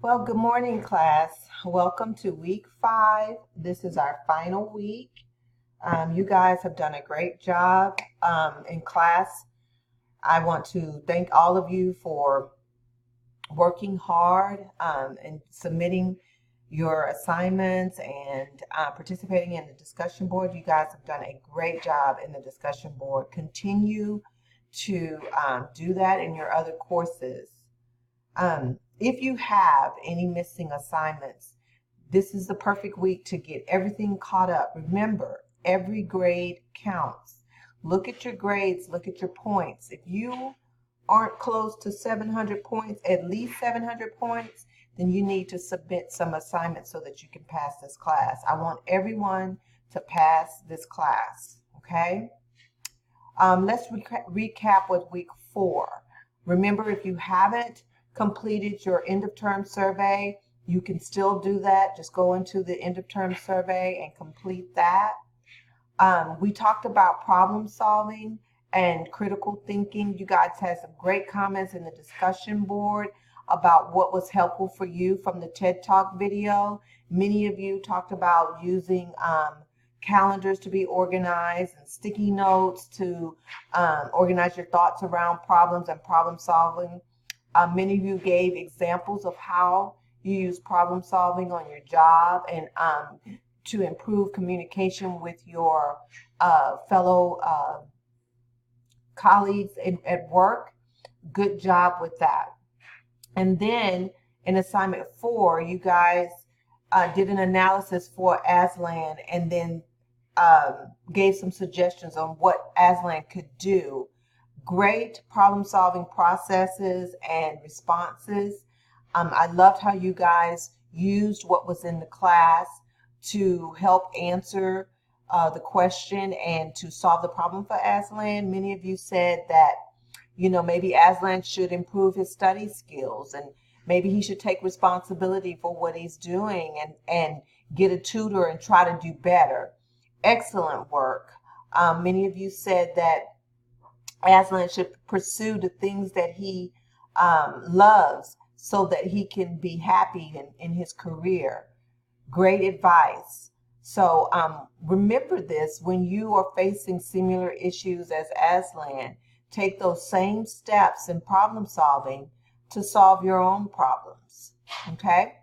Well, good morning, class. Welcome to week 5. This is our final week. You guys have done a great job in class. I want to thank all of you for working hard and submitting your assignments and participating in the discussion board. You guys have done a great job in the discussion board. Continue to do that in your other courses. If you have any missing assignments, this is the perfect week to get everything caught up. Remember, every grade counts. Look at your grades, look at your points. If you aren't close to 700 points, at least 700 points, then you need to submit some assignments so that you can pass this class. I want everyone to pass this class, okay? Let's recap with week 4. Remember, if you haven't completed your end of term survey, you can still do that. Just go into the end of term survey and complete that. We talked about problem solving and critical thinking. You guys had some great comments in the discussion board about what was helpful for you from the TED Talk video. Many of you talked about using calendars to be organized and sticky notes to organize your thoughts around problems and problem solving. Many of you gave examples of how you use problem solving on your job and to improve communication with your fellow colleagues at work. Good job with that. And then in assignment 4, you guys did an analysis for Aslan and then gave some suggestions on what Aslan could do. Great problem-solving processes and responses. I loved how you guys used what was in the class to help answer the question and to solve the problem for Aslan. Many of you said that, maybe Aslan should improve his study skills and maybe he should take responsibility for what he's doing and get a tutor and try to do better. Excellent work. Many of you said that Aslan should pursue the things that he loves so that he can be happy in his career. Great advice. So remember this, when you are facing similar issues as Aslan, take those same steps in problem solving to solve your own problems. Okay?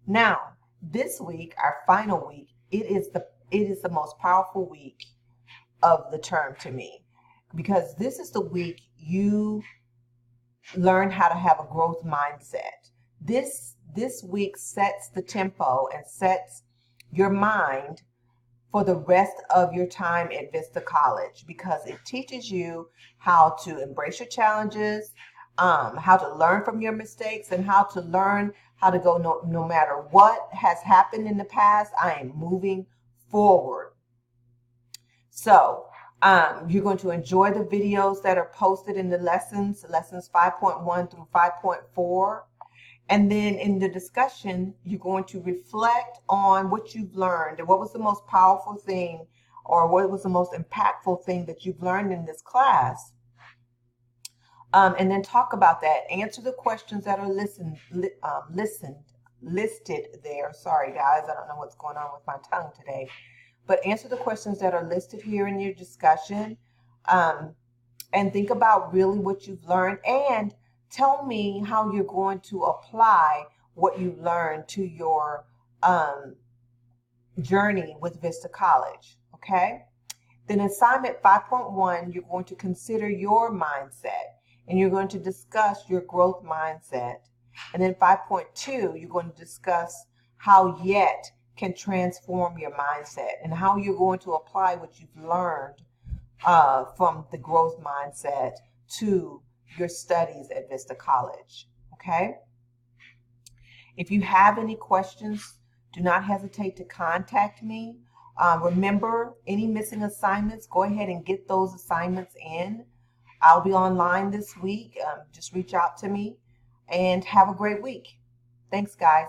Now, this week, our final week, it is the most powerful week of the term to me, because this is the week you learn how to have a growth mindset. This week sets the tempo and sets your mind for the rest of your time at Vista College, because it teaches you how to embrace your challenges, how to learn from your mistakes, and how to learn how to go no matter what has happened in the past, I am moving forward. So you're going to enjoy the videos that are posted in the lessons 5.1 through 5.4. And then in the discussion, you're going to reflect on what you've learned and what was the most powerful thing or what was the most impactful thing that you've learned in this class. And then talk about that. Answer the questions that are listed there. Sorry, guys, I don't know what's going on with my tongue today. But answer the questions that are listed here in your discussion, and think about really what you've learned, and tell me how you're going to apply what you learned to your journey with Vista College, okay? Then assignment 5.1, you're going to consider your mindset, and you're going to discuss your growth mindset. And then 5.2, you're going to discuss how yet can transform your mindset and how you're going to apply what you've learned from the growth mindset to your studies at Vista College, okay? If you have any questions, do not hesitate to contact me. Remember, any missing assignments, go ahead and get those assignments in. I'll be online this week. Just reach out to me and have a great week. Thanks, guys.